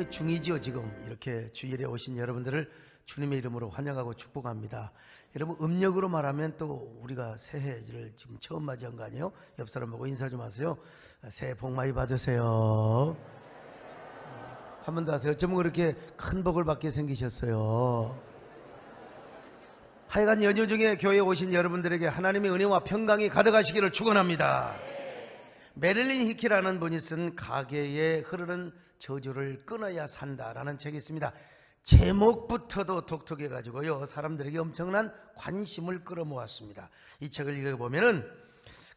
음력 중이지요. 지금 이렇게 주일에 오신 여러분들을 주님의 이름으로 환영하고 축복합니다. 여러분, 음력으로 말하면 또 우리가 새해를 지금 처음 맞이한 거 아니에요? 옆 사람 보고 인사 좀 하세요. 새해 복 많이 받으세요. 한 번 더 하세요. 어쩌면 그렇게 큰 복을 받게 생기셨어요. 하여간 연휴 중에 교회에 오신 여러분들에게 하나님의 은혜와 평강이 가득하시기를 축원합니다. 메릴린 히키라는 분이 쓴 가계에 흐르는 저주를 끊어야 산다라는 책이 있습니다. 제목부터도 독특해가지고요, 사람들에게 엄청난 관심을 끌어모았습니다. 이 책을 읽어보면은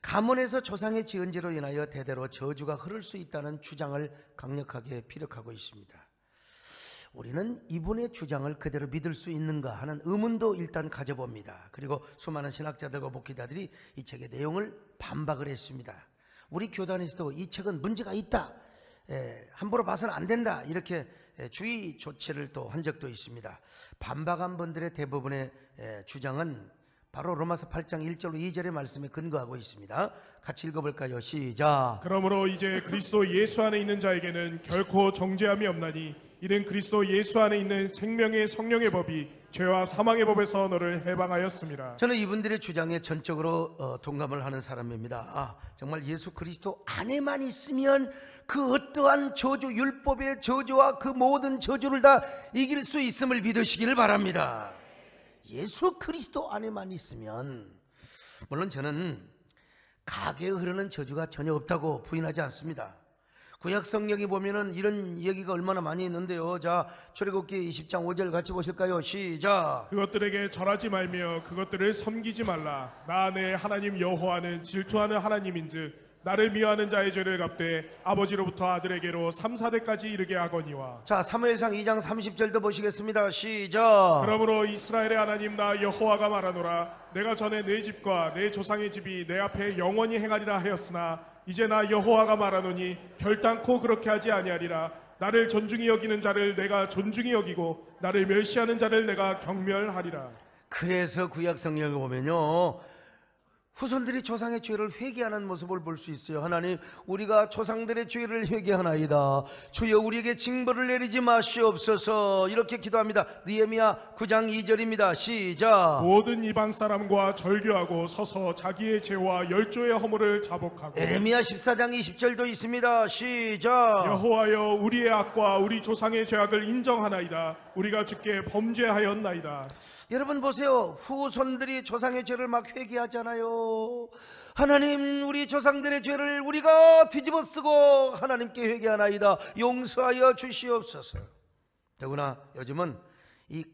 가문에서 조상의 지은 죄로 인하여 대대로 저주가 흐를 수 있다는 주장을 강력하게 피력하고 있습니다. 우리는 이분의 주장을 그대로 믿을 수 있는가 하는 의문도 일단 가져봅니다. 그리고 수많은 신학자들과 목회자들이 이 책의 내용을 반박을 했습니다. 우리 교단에서도 이 책은 문제가 있다, 함부로 봐서는 안 된다, 이렇게 주의 조치를 또 한 적도 있습니다. 반박한 분들의 대부분의 주장은 바로 로마서 8장 1절로 2절의 말씀에 근거하고 있습니다. 같이 읽어볼까요? 시작. 그러므로 이제 그리스도 예수 안에 있는 자에게는 결코 정죄함이 없나니 이는 그리스도 예수 안에 있는 생명의 성령의 법이 죄와 사망의 법에서 너를 해방하였습니다. 저는 이분들의 주장에 전적으로 동감을 하는 사람입니다. 정말 예수 그리스도 안에만 있으면 그 어떠한 저주, 율법의 저주와 그 모든 저주를 다 이길 수 있음을 믿으시기를 바랍니다. 예수 그리스도 안에만 있으면. 물론 저는 가계에 흐르는 저주가 전혀 없다고 부인하지 않습니다. 구약 성경에 보면은 이런 얘기가 얼마나 많이 있는데요. 자, 출애굽기 20장 5절 같이 보실까요? 시작. 그것들에게 절하지 말며 그것들을 섬기지 말라. 나 내 하나님 여호와는 질투하는 하나님인즉 나를 미워하는 자의 죄를 갚되 아버지로부터 아들에게로 3, 4대까지 이르게 하거니와. 자, 사무엘상 2장 30절도 보시겠습니다. 시작. 그러므로 이스라엘의 하나님 나 여호와가 말하노라. 내가 전에 내 집과 내 조상의 집이 내 앞에 영원히 행하리라 하였으나 이제 나 여호와가 말하노니 결단코 그렇게 하지 아니하리라. 나를 존중히 여기는 자를 내가 존중히 여기고 나를 멸시하는 자를 내가 경멸하리라. 그래서 구약 성경에 보면요, 후손들이 조상의 죄를 회개하는 모습을 볼 수 있어요. 하나님, 우리가 조상들의 죄를 회개하나이다. 주여 우리에게 징벌을 내리지 마시옵소서. 이렇게 기도합니다. 느헤미야 9장 2절입니다. 시작. 모든 이방 사람과 절교하고 서서 자기의 죄와 열조의 허물을 자복하고. 에레미야 14장 20절도 있습니다. 시작. 여호와여 우리의 악과 우리 조상의 죄악을 인정하나이다. 우리가 주께 범죄하였나이다. 여러분 보세요. 후손들이 조상의 죄를 막 회개하잖아요. 하나님, 우리 조상들의 죄를 우리가 뒤집어 쓰고 하나님께 회개하나이다. 용서하여 주시옵소서. 더구나 요즘은 이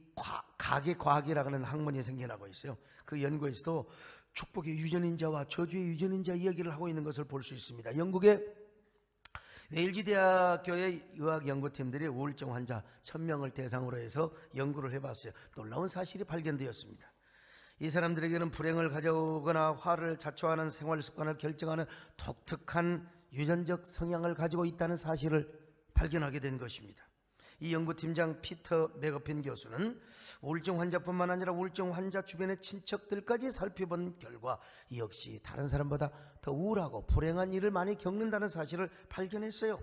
가계과학이라고 하는 학문이 생겨나고 있어요. 그 연구에서도 축복의 유전인자와 저주의 유전인자 이야기를 하고 있는 것을 볼 수 있습니다. 영국의 웨일즈 대학교의 의학연구팀들이 우울증 환자 1000명을 대상으로 해서 연구를 해봤어요. 놀라운 사실이 발견되었습니다. 이 사람들에게는 불행을 가져오거나 화를 자초하는 생활 습관을 결정하는 독특한 유전적 성향을 가지고 있다는 사실을 발견하게 된 것입니다. 이 연구팀장 피터 맥어핀 교수는 우울증 환자뿐만 아니라 우울증 환자 주변의 친척들까지 살펴본 결과 이 역시 다른 사람보다 더 우울하고 불행한 일을 많이 겪는다는 사실을 발견했어요.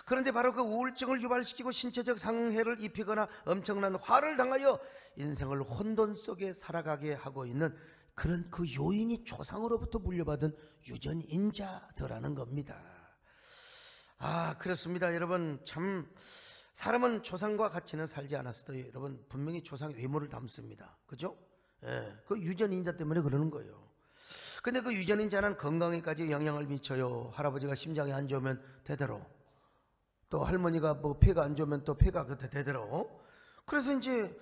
그런데 바로 그 우울증을 유발시키고 신체적 상해를 입히거나 엄청난 화를 당하여 인생을 혼돈 속에 살아가게 하고 있는 그런 그 요인이 조상으로부터 물려받은 유전인자더라는 겁니다. 그렇습니다. 여러분, 참 사람은 조상과 같이는 살지 않았어도 여러분 분명히 조상의 외모를 담습니다. 그죠? 그 유전인자 때문에 그러는 거예요. 근데 그 유전인자는 건강에까지 영향을 미쳐요. 할아버지가 심장이 안 좋으면 대대로, 또 할머니가 뭐 폐가 안 좋으면 또 폐가 그때 대대로. 그래서 이제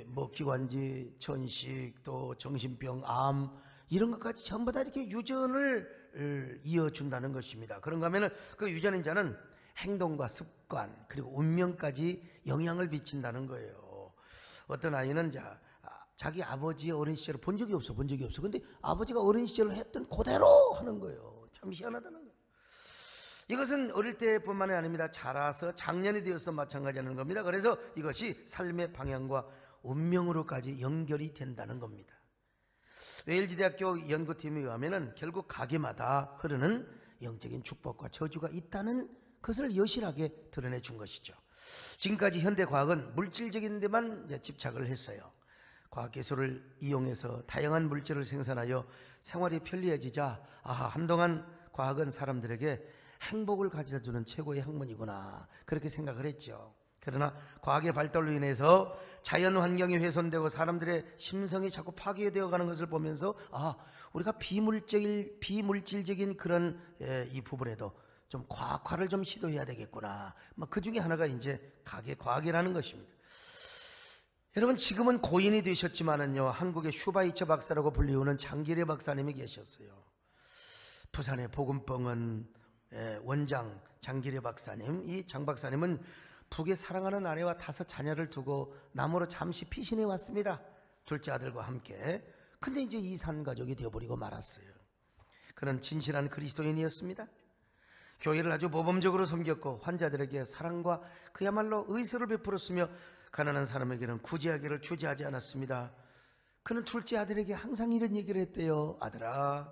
뭐 기관지, 천식, 또 정신병, 암 이런 것까지 전부 다 이렇게 유전을 이어준다는 것입니다. 그런가 하면은 그 유전인자는 행동과 습관 그리고 운명까지 영향을 미친다는 거예요. 어떤 아이는 자기 아버지의 어린 시절을 본 적이 없어. 근데 아버지가 어린 시절을 했던 그대로 하는 거예요. 참 희한하다는 거예요. 이것은 어릴 때뿐만이 아닙니다. 자라서 장년이 되어서 마찬가지라는 겁니다. 그래서 이것이 삶의 방향과 운명으로까지 연결이 된다는 겁니다. 웨일즈 대학교 연구팀에 의하면 결국 가게마다 흐르는 영적인 축복과 저주가 있다는 것을 여실하게 드러내 준 것이죠. 지금까지 현대 과학은 물질적인 데만 이제 집착을 했어요. 과학기술을 이용해서 다양한 물질을 생산하여 생활이 편리해지자 한동안 과학은 사람들에게 행복을 가져다주는 최고의 학문이구나 그렇게 생각을 했죠. 그러나 과학의 발달로 인해서 자연 환경이 훼손되고 사람들의 심성이 자꾸 파괴되어 가는 것을 보면서 우리가 비물질적인 그런 이 부분에도 좀 과학화를 좀 시도해야 되겠구나. 그 중에 하나가 이제 가계과학이라는 것입니다. 여러분, 지금은 고인이 되셨지만은요, 한국의 슈바이처 박사라고 불리우는 장기례 박사님이 계셨어요. 부산의 복음병원 원장 장기례 박사님, 이 장 박사님은 북에 사랑하는 아내와 5 자녀를 두고 남으로 잠시 피신해 왔습니다. 둘째 아들과 함께. 근데 이제 이산 가족이 되어버리고 말았어요. 그는 진실한 그리스도인이었습니다. 교회를 아주 모범적으로 섬겼고 환자들에게 사랑과 그야말로 의사를 베풀었으며 가난한 사람에게는 구제하기를 주저하지 않았습니다. 그는 둘째 아들에게 항상 이런 얘기를 했대요. 아들아,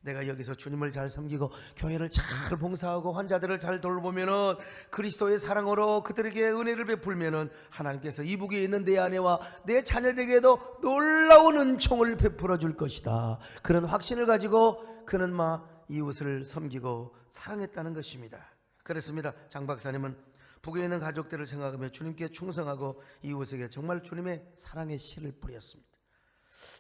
내가 여기서 주님을 잘 섬기고 교회를 잘 봉사하고 환자들을 잘 돌보면은 그리스도의 사랑으로 그들에게 은혜를 베풀면은 하나님께서 이북에 있는 내 아내와 내 자녀들에게도 놀라운 은총을 베풀어 줄 것이다. 그런 확신을 가지고 그는 이웃을 섬기고 사랑했다는 것입니다. 그렇습니다. 장 박사님은 북에 있는 가족들을 생각하며 주님께 충성하고 이웃에게 정말 주님의 사랑의 씨를 뿌렸습니다.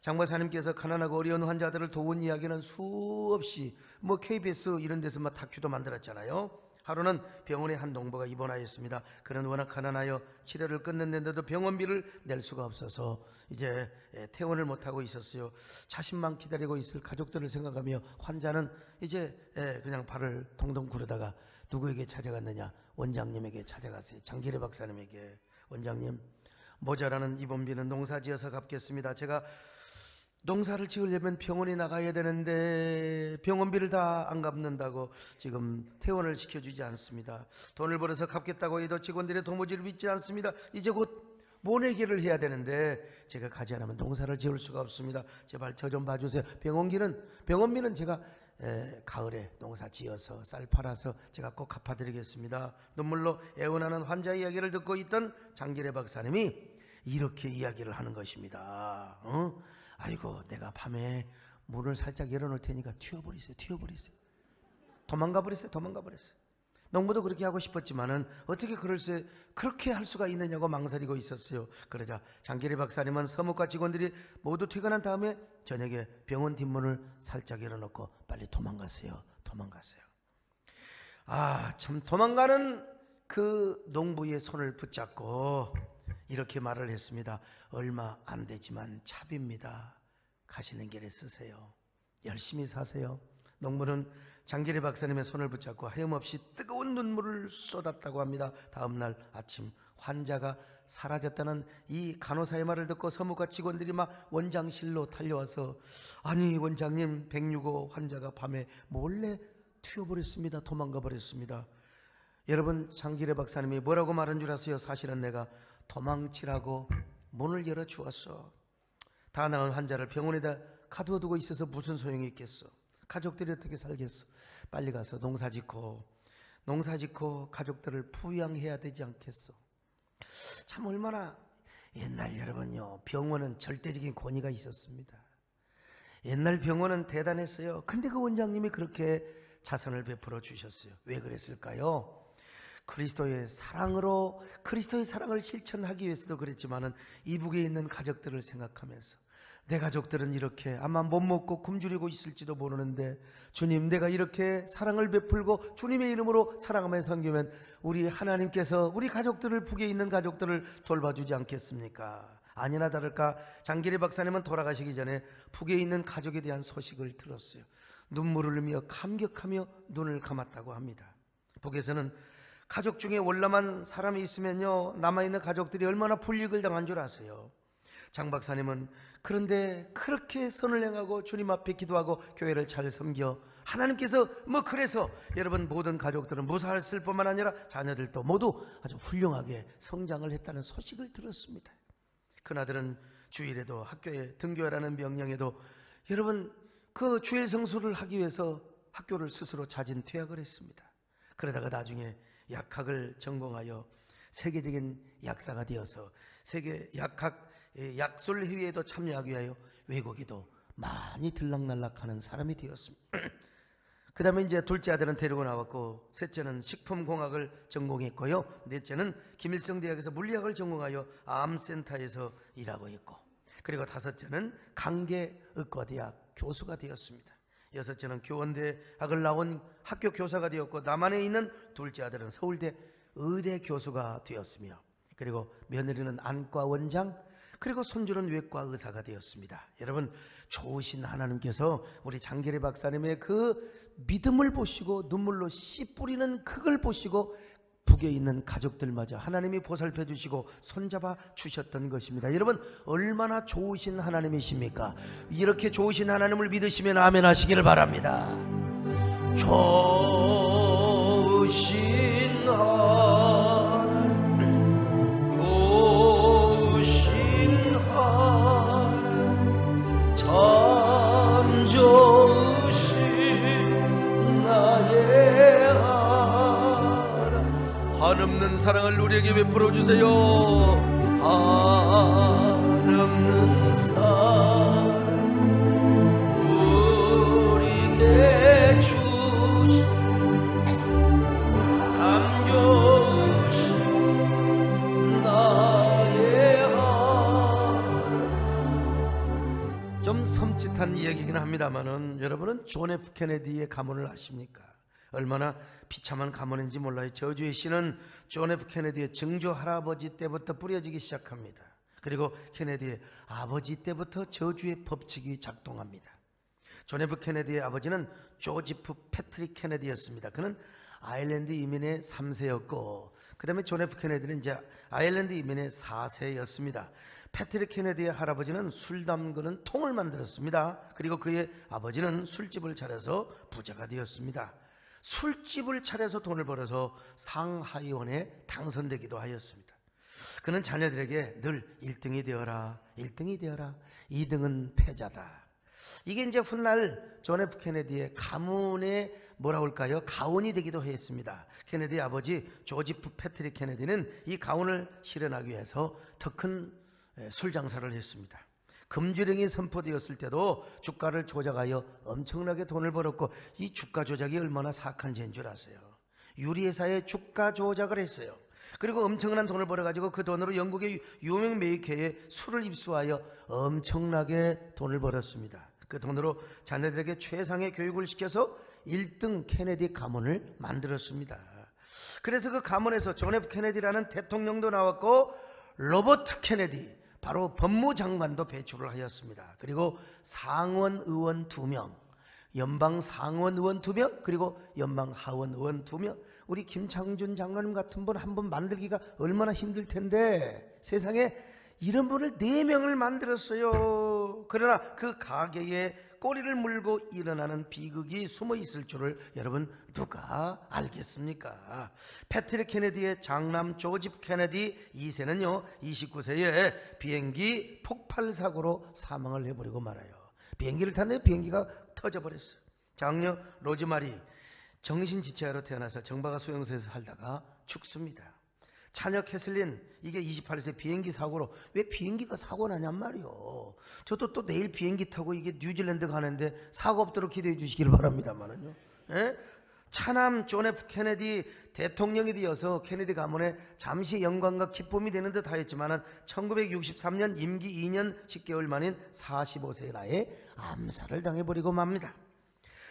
장 박사님께서 가난하고 어려운 환자들을 도운 이야기는 수없이 KBS 이런 데서 다큐도 만들었잖아요. 하루는 병원에 한 농부가 입원하였습니다. 그는 워낙 가난하여 치료를 끊는데도 병원비를 낼 수가 없어서 이제 퇴원을 못하고 있었어요. 자신만 기다리고 있을 가족들을 생각하며 환자는 이제 그냥 발을 동동 구르다가 누구에게 찾아갔느냐? 원장님에게 찾아갔어요. 장기례 박사님에게. 원장님, 모자라는 입원비는 농사지어서 갚겠습니다. 제가 농사를 지으려면 병원에 나가야 되는데 병원비를 다 안 갚는다고 지금 퇴원을 시켜주지 않습니다. 돈을 벌어서 갚겠다고 해도 직원들의 도무지를 믿지 않습니다. 이제 곧 모내기를 해야 되는데 제가 가지 않으면 농사를 지을 수가 없습니다. 제발 저 좀 봐주세요. 병원비는 제가 가을에 농사 지어서 쌀 팔아서 제가 꼭 갚아드리겠습니다. 눈물로 애원하는 환자 이야기를 듣고 있던 장기례 박사님이 이렇게 이야기를 하는 것입니다. 아이고, 내가 밤에 문을 살짝 열어놓을 테니까 튀어버리세요. 도망가 버렸어요. 농부도 그렇게 하고 싶었지만은 어떻게 그렇게 할 수가 있느냐고 망설이고 있었어요. 그러자 장기례 박사님은 서무과 직원들이 모두 퇴근한 다음에 저녁에 병원 뒷문을 살짝 열어놓고 빨리 도망가세요. 참 도망가는 그 농부의 손을 붙잡고 이렇게 말을 했습니다. 얼마 안 되지만 차비입니다. 가시는 길에 쓰세요. 열심히 사세요. 농부는 장기례 박사님의 손을 붙잡고 하염없이 뜨거운 눈물을 쏟았다고 합니다. 다음 날 아침 환자가 사라졌다는 이 간호사의 말을 듣고 서무과 직원들이 원장실로 달려와서 아니 원장님, 106호 환자가 밤에 몰래 튀어버렸습니다. 도망가 버렸습니다. 여러분, 장기례 박사님이 뭐라고 말한 줄 아세요? 사실은 내가 도망치라고 문을 열어 주었어. 다 나은 환자를 병원에다 가두어두고 있어서 무슨 소용이 있겠어. 가족들이 어떻게 살겠어. 빨리 가서 농사 짓고 가족들을 부양해야 되지 않겠어. 참 얼마나 옛날 여러분요, 병원은 절대적인 권위가 있었습니다. 옛날 병원은 대단했어요. 근데 그 원장님이 그렇게 자선을 베풀어 주셨어요. 왜 그랬을까요? 그리스도의 사랑을 실천하기 위해서도 그랬지만은 이북에 있는 가족들을 생각하면서 내 가족들은 이렇게 아마 못 먹고 굶주리고 있을지도 모르는데 주님, 내가 이렇게 사랑을 베풀고 주님의 이름으로 사랑하며 섬기면 우리 하나님께서 우리 가족들을, 북에 있는 가족들을 돌봐주지 않겠습니까? 아니나 다를까 장기례 박사님은 돌아가시기 전에 북에 있는 가족에 대한 소식을 들었어요. 눈물을 흘리며 감격하며 눈을 감았다고 합니다. 북에서는 가족 중에 월남한 사람이 있으면요, 남아있는 가족들이 얼마나 불이익을 당한 줄 아세요? 장 박사님은 그런데 그렇게 선을 행하고 주님 앞에 기도하고 교회를 잘 섬겨 하나님께서 그래서 여러분 모든 가족들은 무사했을 뿐만 아니라 자녀들도 모두 아주 훌륭하게 성장을 했다는 소식을 들었습니다. 그나들은 주일에도 학교에 등교하라는 명령에도 여러분 그 주일 성수를 하기 위해서 학교를 스스로 자진 퇴학을 했습니다. 그러다가 나중에 약학을 전공하여 세계적인 약사가 되어서 세계 각 약술 회의에도 참여하기 위하여 외국에도 많이 들락날락하는 사람이 되었습니다. 그 다음에 이제 둘째 아들은 데리고 나왔고, 셋째는 식품공학을 전공했고요, 넷째는 김일성대학에서 물리학을 전공하여 암센터에서 일하고 있고, 그리고 다섯째는 강계의과대학 교수가 되었습니다. 여섯째는 교원대학을 나온 학교 교사가 되었고, 남한에 있는 둘째 아들은 서울대 의대 교수가 되었으며, 그리고 며느리는 안과 원장, 그리고 손주는 외과 의사가 되었습니다. 여러분, 좋으신 하나님께서 우리 장계리 박사님의 그 믿음을 보시고 눈물로 씨 뿌리는 그걸 보시고 북에 있는 가족들마저 하나님이 보살펴 주시고 손잡아 주셨던 것입니다. 여러분, 얼마나 좋으신 하나님이십니까? 이렇게 좋으신 하나님을 믿으시면 아멘 하시기를 바랍니다. 좋으신 하나님, 좋으신 하나님, 참 좋으신 나의 한없는 사랑을 우리에게 베풀어 주세요. 한없는 사랑 우리에게 주신 참 좋으신 나의 하나님. 좀 섬찟한 이야기긴 합니다만은, 여러분은 존 F 케네디의 가문을 아십니까? 얼마나 비참한 가문인지 몰라요. 저주의 씨는 존 F 케네디의 증조 할아버지 때부터 뿌려지기 시작합니다. 그리고 케네디의 아버지 때부터 저주의 법칙이 작동합니다. 존 F 케네디의 아버지는 조지프 패트릭 케네디였습니다. 그는 아일랜드 이민의 3세였고, 그 다음에 존 F 케네디는 이제 아일랜드 이민의 4세였습니다. 패트릭 케네디의 할아버지는 술 담그는 통을 만들었습니다. 그리고 그의 아버지는 술집을 차려서 부자가 되었습니다. 술집을 차려서 돈을 벌어서 상하이원에 당선되기도 하였습니다. 그는 자녀들에게 늘 1등이 되어라, 1등이 되어라, 2등은 패자다. 이게 이제 훗날 존 F 케네디의 가문의 뭐라고 할까요? 가훈이 되기도 했습니다. 케네디의 아버지 조지프 패트릭 케네디는 이 가훈을 실현하기 위해서 더 큰 술 장사를 했습니다. 금주령이 선포되었을 때도 주가를 조작하여 엄청나게 돈을 벌었고, 이 주가 조작이 얼마나 사악한 죄인 줄 아세요? 유리회사에 주가 조작을 했어요. 그리고 엄청난 돈을 벌어가지고 그 돈으로 영국의 유명 메이커에 술을 입수하여 엄청나게 돈을 벌었습니다. 그 돈으로 자녀들에게 최상의 교육을 시켜서 1등 케네디 가문을 만들었습니다. 그래서 그 가문에서 존 F 케네디라는 대통령도 나왔고, 로버트 케네디, 바로 법무장관도 배출을 하였습니다. 그리고 상원 의원 2명, 연방 상원 의원 2명, 그리고 연방 하원 의원 2명. 우리 김창준 장관님 같은 분 한 분 만들기가 얼마나 힘들 텐데, 세상에 이런 분을 4명을 만들었어요. 그러나 그 가게에 꼬리를 물고 일어나는 비극이 숨어 있을 줄을 여러분 누가 알겠습니까? 패트릭 케네디의 장남 조지프 케네디 2세는요 29세에 비행기 폭발 사고로 사망을 해버리고 말아요. 비행기를 탔는데 비행기가 터져버렸어요. 장녀 로즈마리 정신지체아로 태어나서 정바가 수용소에서 살다가 죽습니다. 자녀 캐슬린, 이게 28세 비행기 사고로, 왜 비행기가 사고 나냔 말이요. 저도 또 내일 비행기 타고 이게 뉴질랜드 가는데 사고 없도록 기도해 주시길 바랍니다만은요. 예? 차남 존 F 케네디 대통령이 되어서 케네디 가문에 잠시 영광과 기쁨이 되는 듯 하였지만은 1963년 임기 2년 10개월 만인 45세의 나이에 암살을 당해버리고 맙니다.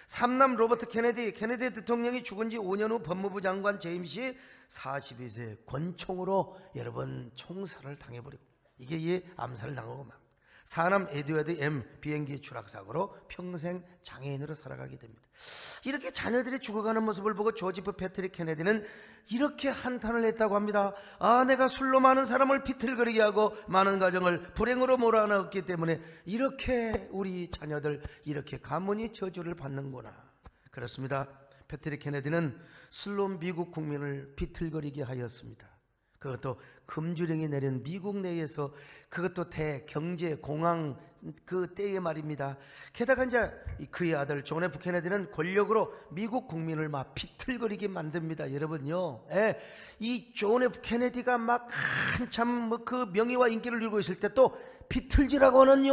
삼남 로버트 케네디 대통령이 죽은 지 5년 후 법무부 장관 제임스이 42세 권총으로 여러분 총살을 당해버리고, 이게 이 암살을 당하고 막. 사남 에드워드 M 비행기 추락사고로 평생 장애인으로 살아가게 됩니다. 이렇게 자녀들이 죽어가는 모습을 보고 조지프 패트릭 케네디는 이렇게 한탄을 했다고 합니다. 아, 내가 술로 많은 사람을 비틀거리게 하고 많은 가정을 불행으로 몰아넣었기 때문에 이렇게 우리 자녀들 이렇게 가문이 저주를 받는구나. 그렇습니다. 패트릭 케네디는 술로 미국 국민을 비틀거리게 하였습니다. 그것도 금주령이 내린 미국 내에서, 그것도 대경제 공황 그 때에 말입니다. 게다가 이제 그의 아들 존 F 케네디는 권력으로 미국 국민을 막 비틀거리게 만듭니다. 여러분요, 이 존 F 케네디가 막 한참 그 명예와 인기를 누리고 있을 때 또 비틀즈라고는요,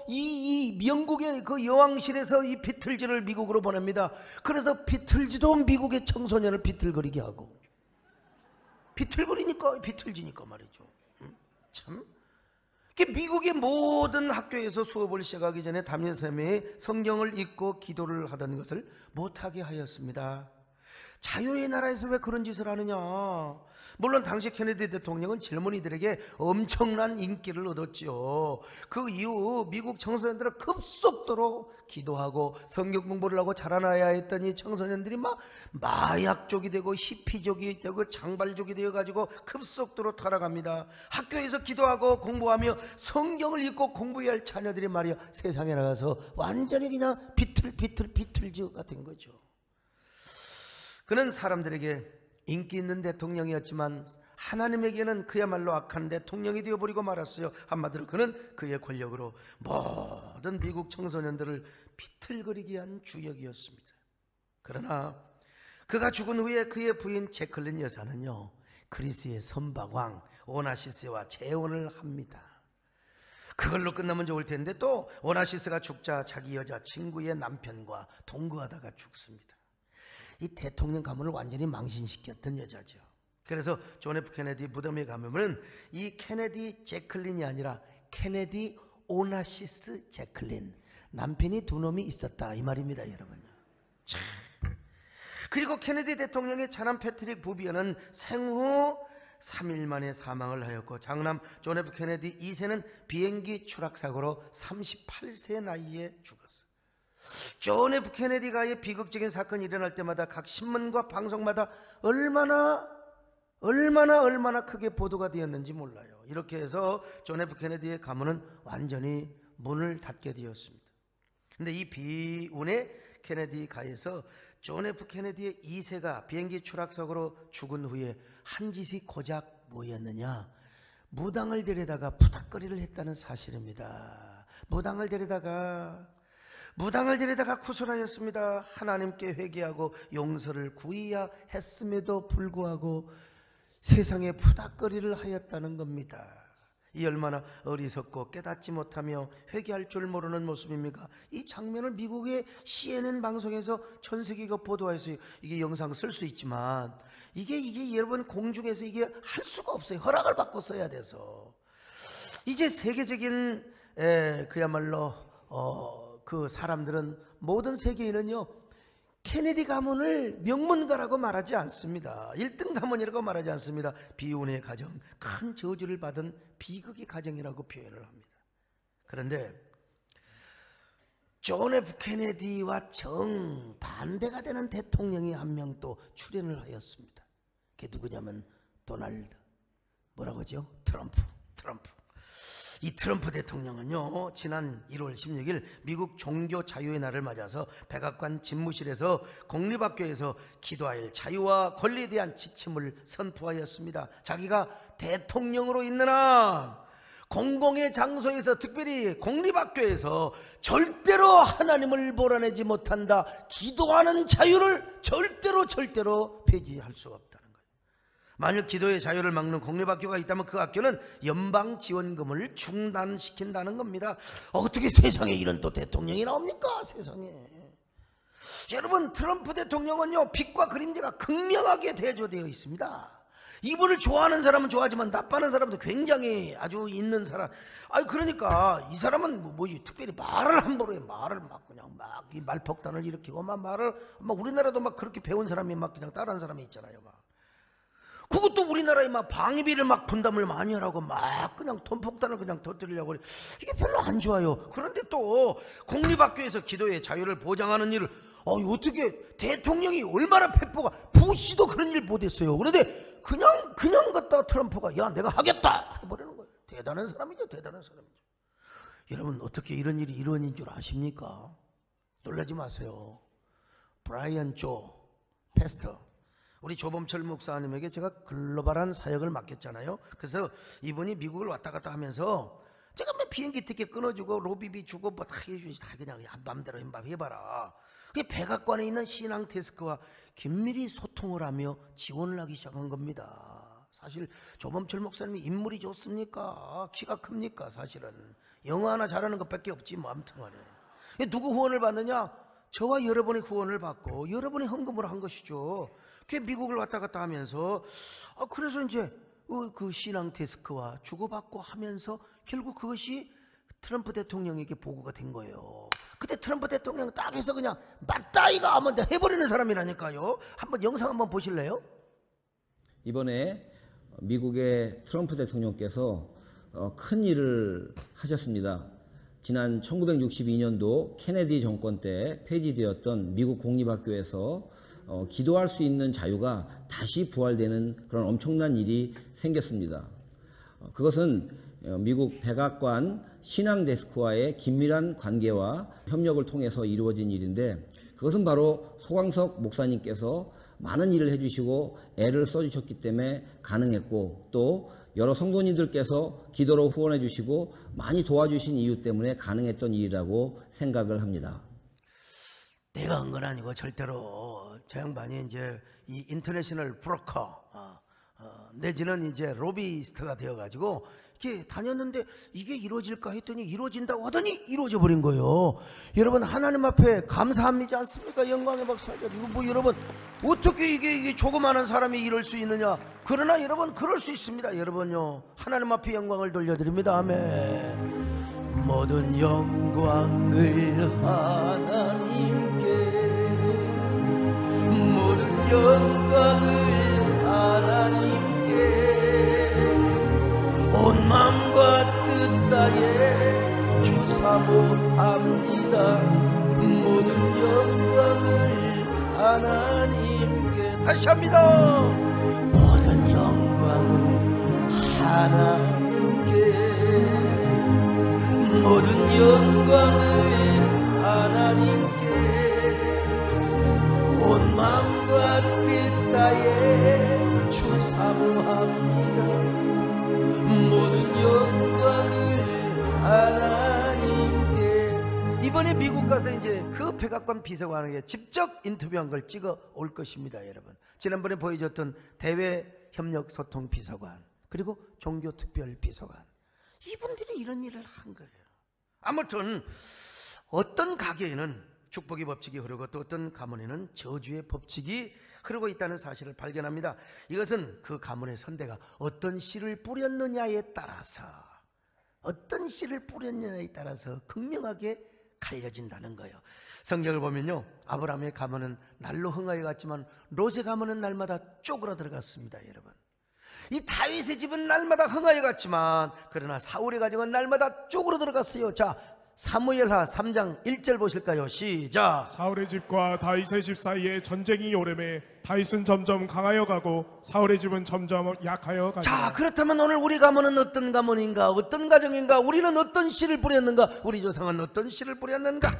이 영국의 그 여왕실에서 이 비틀즈를 미국으로 보냅니다. 그래서 비틀즈도 미국의 청소년을 비틀거리게 하고, 비틀거리니까 비틀지니까 말이죠. 참, 미국의 모든 학교에서 수업을 시작하기 전에 담임선생님이 성경을 읽고 기도를 하던 것을 못하게 하였습니다. 자유의 나라에서 왜 그런 짓을 하느냐. 물론 당시 케네디 대통령은 젊은이들에게 엄청난 인기를 얻었죠. 그 이후 미국 청소년들은 급속도로 기도하고 성경 공부를 하고 자라나야 했더니 청소년들이 막 마약족이 되고 히피족이 되고 장발족이 되어가지고 급속도로 타락합니다. 학교에서 기도하고 공부하며 성경을 읽고 공부해야 할 자녀들이 말이야 세상에 나가서 완전히 그냥 비틀즈가 된 거죠. 그는 사람들에게 인기 있는 대통령이었지만 하나님에게는 그야말로 악한 대통령이 되어버리고 말았어요. 한마디로 그는 그의 권력으로 모든 미국 청소년들을 비틀거리게 한 주역이었습니다. 그러나 그가 죽은 후에 그의 부인 제클린 여사는요, 그리스의 선박왕 오나시스와 재혼을 합니다. 그걸로 끝나면 좋을 텐데 또 오나시스가 죽자 자기 여자친구의 남편과 동거하다가 죽습니다. 이 대통령 가문을 완전히 망신시켰던 여자죠. 그래서 존 F 케네디 무덤에 가면은 이 케네디 제클린이 아니라 케네디 오나시스 제클린, 남편이 두 놈이 있었다 이 말입니다, 여러분. 참. 그리고 케네디 대통령의 차남 패트릭 부비언은 생후 3일 만에 사망을 하였고, 장남 존 F 케네디 2세는 비행기 추락사고로 38세 나이에 죽었어요. 존 F 케네디가의 비극적인 사건이 일어날 때마다 각 신문과 방송마다 얼마나 크게 보도가 되었는지 몰라요. 이렇게 해서 존 F 케네디의 가문은 완전히 문을 닫게 되었습니다. 근데 이 비운의 케네디 가에서 존 F 케네디의 2세가 비행기 추락사고로 죽은 후에 한 짓이 고작 뭐였느냐, 무당을 데려다가 부닥거리를 했다는 사실입니다. 무당을 데려다가 구술하였습니다. 하나님께 회개하고 용서를 구해야 했음에도 불구하고 세상에 부닥거리를 하였다는 겁니다. 이 얼마나 어리석고 깨닫지 못하며 회개할 줄 모르는 모습입니까? 이 장면을 미국의 CNN 방송에서 전 세계가 보도했어요. 이게 영상 쓸 수 있지만 이게 여러분 공중에서 이게 할 수가 없어요. 허락을 받고 써야 돼서. 이제 세계적인 그야말로 그 사람들은, 모든 세계인은요, 케네디 가문을 명문가라고 말하지 않습니다. 1등 가문이라고 말하지 않습니다. 비운의 가정, 큰 저주를 받은 비극의 가정이라고 표현을 합니다. 그런데 존 F 케네디와 정반대가 되는 대통령이 한 명 또 출연을 하였습니다. 그게 누구냐면 도널드, 뭐라고 하죠? 트럼프. 이 트럼프 대통령은요, 지난 1월 16일 미국 종교 자유의 날을 맞아서 백악관 집무실에서 공립학교에서 기도할 자유와 권리에 대한 지침을 선포하였습니다. 자기가 대통령으로 있는 한 공공의 장소에서, 특별히 공립학교에서 절대로 하나님을 몰아내지 못한다, 기도하는 자유를 절대로 폐지할 수 없다는 거예요. 만약 기도의 자유를 막는 공립학교가 있다면 그 학교는 연방지원금을 중단시킨다는 겁니다. 어떻게 세상에 이런 또 대통령이 나옵니까? 세상에. 여러분, 트럼프 대통령은요, 빛과 그림자가 극명하게 대조되어 있습니다. 이분을 좋아하는 사람은 좋아하지만 나빠하는 사람도 굉장히 아주 있는 사람. 그러니까 이 사람은 특별히 말을 함부로 해. 말을 막 그냥 막 이 말폭탄을 일으키고 막 말을 막, 우리나라도 막 그렇게 배운 사람이 막 그냥 따라하는 사람이 있잖아요. 막 그것도 우리나라에 막 방위비를 막 분담을 많이 하라고 막 그냥 돈폭탄을 그냥 터뜨리려고 그래. 이게 별로 안 좋아요. 그런데 또 공립학교에서 기도의 자유를 보장하는 일을 어떻게 대통령이 얼마나 패보가, 부시도 그런 일 못했어요. 그런데 그냥 갖다가 트럼프가 야 내가 하겠다 해버리는 거예요. 대단한 사람이죠. 대단한 사람이죠. 여러분, 어떻게 이런 일이 이루어진 줄 아십니까? 놀라지 마세요. 브라이언 조 패스터, 우리 조범철 목사님에게 제가 글로벌한 사역을 맡겼잖아요. 그래서 이분이 미국을 왔다 갔다 하면서 제가 뭐 비행기 티켓 끊어주고 로비비 주고 뭐 다 해주지, 다 그냥 맘대로 해봐라. 그게 백악관에 있는 신앙 데스크와 긴밀히 소통을 하며 지원을 하기 시작한 겁니다. 사실 조범철 목사님이 인물이 좋습니까? 키가 큽니까? 사실은 영어 하나 잘하는 것밖에 없지 뭐. 아무튼 간에 누구 후원을 받느냐? 저와 여러분의 후원을 받고 여러분이 헌금을 한 것이죠. 그 미국을 왔다 갔다 하면서 그래서 이제 그 신앙 데스크와 주고받고 하면서 결국 그것이 트럼프 대통령에게 보고가 된 거예요. 그때 트럼프 대통령 딱 해서 그냥 맞다 이거 하면 해버리는 사람이라니까요. 한번 영상 한번 보실래요? 이번에 미국의 트럼프 대통령께서 큰 일을 하셨습니다. 지난 1962년도 케네디 정권 때 폐지되었던 미국 공립학교에서 기도할 수 있는 자유가 다시 부활되는 그런 엄청난 일이 생겼습니다. 그것은 미국 백악관 신앙 데스크와의 긴밀한 관계와 협력을 통해서 이루어진 일인데, 그것은 바로 소광석 목사님께서 많은 일을 해주시고 애를 써주셨기 때문에 가능했고, 또 여러 성도님들께서 기도로 후원해 주시고 많이 도와주신 이유 때문에 가능했던 일이라고 생각을 합니다. 내가 한 건 아니고 절대로 저 양반이 이제 이 인터내셔널 브로커 내지는 이제 로비스트가 되어가지고 이렇게 다녔는데 이게 이루어질까 했더니 이루어진다고 하더니 이루어져 버린 거예요. 여러분 하나님 앞에 감사합니지 않습니까? 영광의 박수하죠. 이거 뭐 여러분 어떻게 이게 조그마한 사람이 이럴 수 있느냐? 그러나 여러분 그럴 수 있습니다. 여러분요 하나님 앞에 영광을 돌려드립니다. 아멘. 모든 영광을 하나님께, 모든 영광을 하나님께, 온 마음과 뜻 다해 주 사모합니다. 모든 영광을 하나님께. 다시 합니다. 모든 영광을 하나님께, 모든 영광을 하나님께, 온 마음과 뜻 다해 주 사모합니다. 모든 영광을 하나님께. 이번에 미국 가서 이제 그 백악관 비서관에게 직접 인터뷰한 걸 찍어 올 것입니다. 여러분 지난번에 보여줬던 대외협력소통 비서관 그리고 종교특별 비서관, 이분들이 이런 일을 한 거예요. 아무튼 어떤 가게에는 축복의 법칙이 흐르고 또 어떤 가문에는 저주의 법칙이 흐르고 있다는 사실을 발견합니다. 이것은 그 가문의 선대가 어떤 씨를 뿌렸느냐에 따라서, 어떤 씨를 뿌렸느냐에 따라서 극명하게 갈려진다는 거예요. 성경을 보면요, 아브라함의 가문은 날로 흥하여 갔지만 롯의 가문은 날마다 쪼그라들어갔습니다. 여러분 이 다윗의 집은 날마다 흥하여 갔지만 그러나 사울의 가정은 날마다 쪼그라들어갔어요. 자, 사무엘하 3장 1절 보실까요? 시작. 사울의 집과 다윗의 집 사이에 전쟁이 오래매 다윗은 점점 강하여 가고 사울의 집은 점점 약하여 가고. 자, 그렇다면 오늘 우리 가문은 어떤 가문인가? 어떤 가정인가? 우리는 어떤 씨를 뿌렸는가? 우리 조상은 어떤 씨를 뿌렸는가?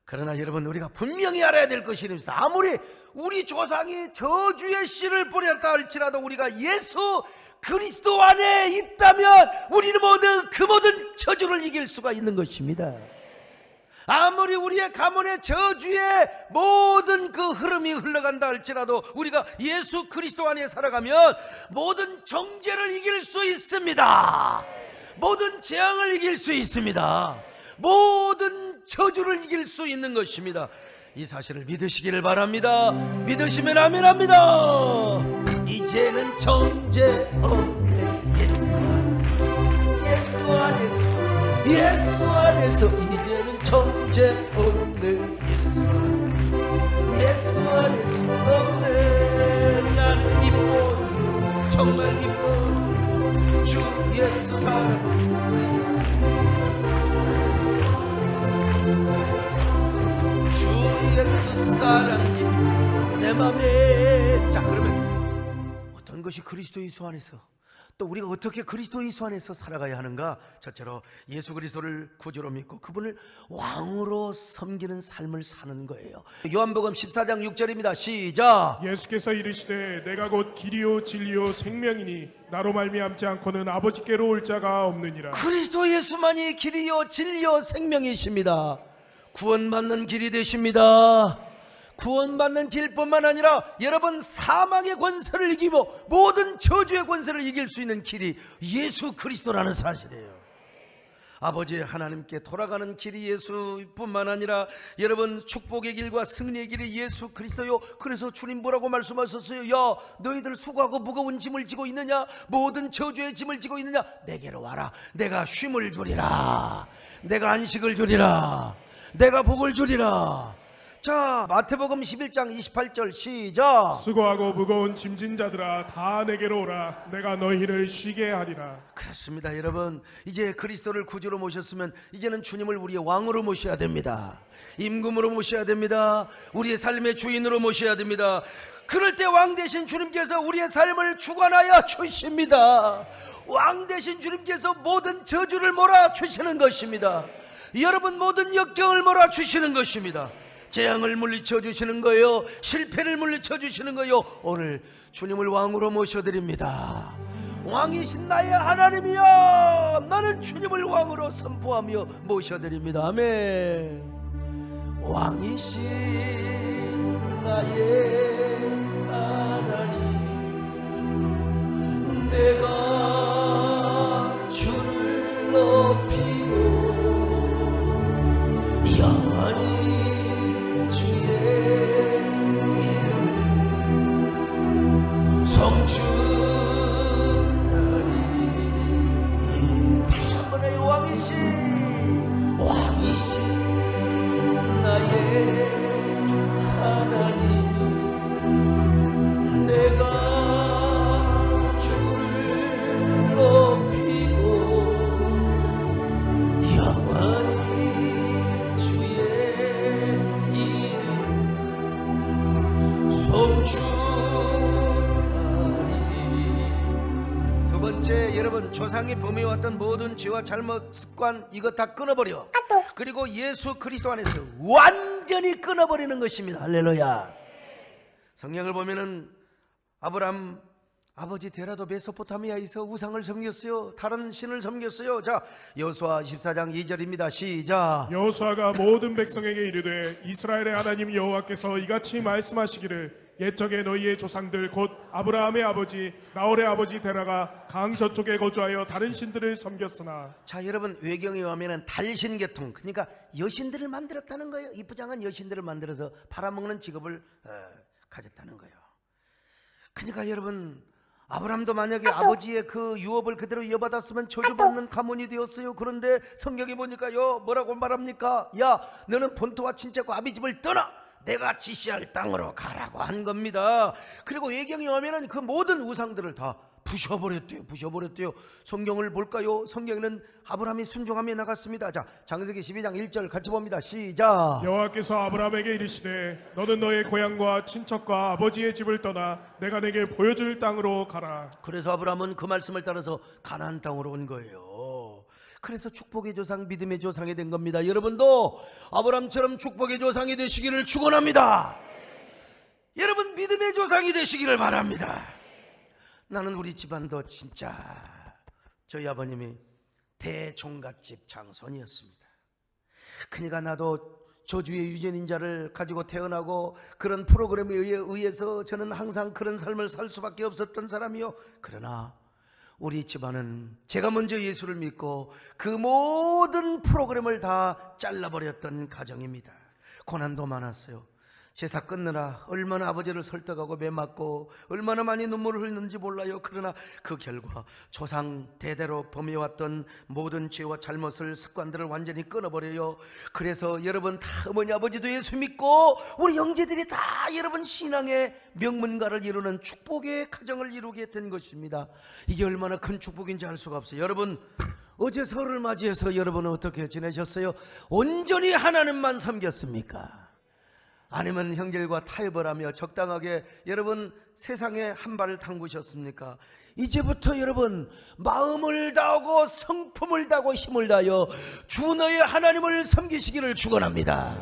그러나 여러분 우리가 분명히 알아야 될 것이 있습니다. 아무리 우리 조상이 저주의 씨를 뿌렸다 할지라도 우리가 예수 그리스도 안에 있다면 우리는 그 모든 저주를 이길 수가 있는 것입니다. 아무리 우리의 가문의 저주의 모든 그 흐름이 흘러간다 할지라도 우리가 예수 그리스도 안에 살아가면 모든 정죄를 이길 수 있습니다. 모든 재앙을 이길 수 있습니다. 모든 저주를 이길 수 있는 것입니다. 이 사실을 믿으시기를 바랍니다. 믿으시면 아멘합니다. 이제는 정죄 없네. 예수 안에서, 예수 안에서 이제는 정죄 없네. 예수 안에서 없네. 나는 기뻐, 정말 기뻐. 주 예수 사랑, 주 예수 사랑이 내 맘에. 자, 그러면 어떤 것이 그리스도 예수 안에서, 또 우리가 어떻게 그리스도 예수 안에서 살아가야 하는가? 첫째로 예수 그리스도를 구주로 믿고 그분을 왕으로 섬기는 삶을 사는 거예요. 요한복음 14장 6절입니다. 시작. 예수께서 이르시되 내가 곧 길이요 진리요 생명이니 나로 말미암지 않고는 아버지께로 올 자가 없느니라. 그리스도 예수만이 길이요 진리요 생명이십니다. 구원받는 길이 되십니다. 구원받는 길뿐만 아니라 여러분 사망의 권세를 이기고 모든 저주의 권세를 이길 수 있는 길이 예수 그리스도라는 사실이에요. 아버지 하나님께 돌아가는 길이 예수뿐만 아니라 여러분 축복의 길과 승리의 길이 예수 그리스도요. 그래서 주님 뭐라고 말씀하셨어요? 야 너희들 수고하고 무거운 짐을 지고 있느냐? 모든 저주의 짐을 지고 있느냐? 내게로 와라. 내가 쉼을 주리라. 내가 안식을 주리라. 내가 복을 주리라. 자 마태복음 11장 28절 시작. 수고하고 무거운 짐진 자들아 다 내게로 오라. 내가 너희를 쉬게 하리라. 그렇습니다. 여러분 이제 그리스도를 구주로 모셨으면 이제는 주님을 우리의 왕으로 모셔야 됩니다. 임금으로 모셔야 됩니다. 우리의 삶의 주인으로 모셔야 됩니다. 그럴 때 왕 대신 주님께서 우리의 삶을 주관하여 주십니다. 왕 대신 주님께서 모든 저주를 몰아주시는 것입니다. 여러분 모든 역경을 몰아주시는 것입니다. 재앙을 물리쳐 주시는 거예요. 실패를 물리쳐 주시는 거예요. 오늘 주님을 왕으로 모셔드립니다. 왕이신 나의 하나님이여 나는 주님을 왕으로 선포하며 모셔드립니다. 아멘. 왕이신 나의 하나님 내가 주를 높이고 영원히 다시 한번 해요. 왕이신 나의 하나님 내가 주를 높이고 영원히 주의 이름 송축. 두 번째 여러분 조상이 범해왔던 모든 죄와 잘못 습관 이거 다 끊어버려. 그리고 예수 그리스도 안에서 완전히 끊어버리는 것입니다. 할렐루야. 성경을 보면은 아브람 아버지 데라도 메소포타미아에서 우상을 섬겼어요. 다른 신을 섬겼어요. 자 여호수아 14장 2절입니다. 시작. 여호수아가 모든 백성에게 이르되 이스라엘의 하나님 여호와께서 이같이 말씀하시기를 옛적에 너희의 조상들 곧 아브라함의 아버지 나홀의 아버지 데라가 강 저쪽에 거주하여 다른 신들을 섬겼으나. 자 여러분 외경에 의하면 달신계통 그러니까 여신들을 만들었다는 거예요. 이쁘장한 여신들을 만들어서 팔아먹는 직업을 가졌다는 거예요. 그러니까 여러분 아브라함도 만약에 아버지의 그 유업을 그대로 이어받았으면 저주받는 가문이 되었어요. 그런데 성경에 보니까요 뭐라고 말합니까? 야 너는 본토와 친척과 아비집을 떠나 내가 지시할 땅으로 가라고 한 겁니다. 그리고 외경에 오면은 그 모든 우상들을 다 부셔버렸대요. 성경을 볼까요? 성경에는 아브라함이 순종하며 나갔습니다. 자 창세기 12장 1절 같이 봅니다. 시작. 여호와께서 아브라함에게 이르시되 너는 너의 고향과 친척과 아버지의 집을 떠나 내가 내게 보여줄 땅으로 가라. 그래서 아브라함은 그 말씀을 따라서 가나안 땅으로 온 거예요. 그래서 축복의 조상 믿음의 조상이 된 겁니다. 여러분도 아브라함처럼 축복의 조상이 되시기를 축원합니다. 여러분 믿음의 조상이 되시기를 바랍니다. 나는 우리 집안도 진짜 저희 아버님이 대종갓집 장손이었습니다. 그러니까 나도 저주의 유전인자를 가지고 태어나고 그런 프로그램에 의해서 저는 항상 그런 삶을 살 수밖에 없었던 사람이요. 그러나 우리 집안은 제가 먼저 예수를 믿고 그 모든 프로그램을 다 잘라버렸던 가정입니다. 고난도 많았어요. 제사 끊느라 얼마나 아버지를 설득하고 매맞고 얼마나 많이 눈물을 흘렸는지 몰라요. 그러나 그 결과 조상 대대로 범해왔던 모든 죄와 잘못을 습관들을 완전히 끊어버려요. 그래서 여러분 다 어머니 아버지도 예수 믿고 우리 형제들이 다 여러분 신앙의 명문가를 이루는 축복의 가정을 이루게 된 것입니다. 이게 얼마나 큰 축복인지 알 수가 없어요. 여러분 어제 설을 맞이해서 여러분은 어떻게 지내셨어요? 온전히 하나님만 섬겼습니까? 아니면 형제들과 타협을 하며 적당하게 여러분 세상에 한 발을 담그셨습니까? 이제부터 여러분 마음을 다하고 성품을 다하고 힘을 다하여 주 너의 하나님을 섬기시기를 축원합니다.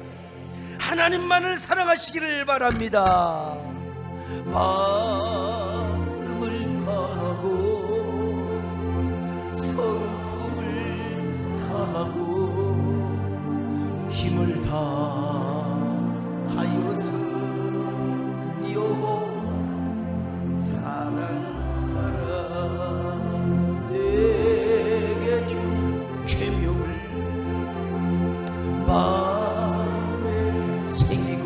하나님만을 사랑하시기를 바랍니다. 마음을 다하고 성품을 다하고 힘을 다하여서 여호와 사랑하라. 내게 준 계명을 마음에 새기고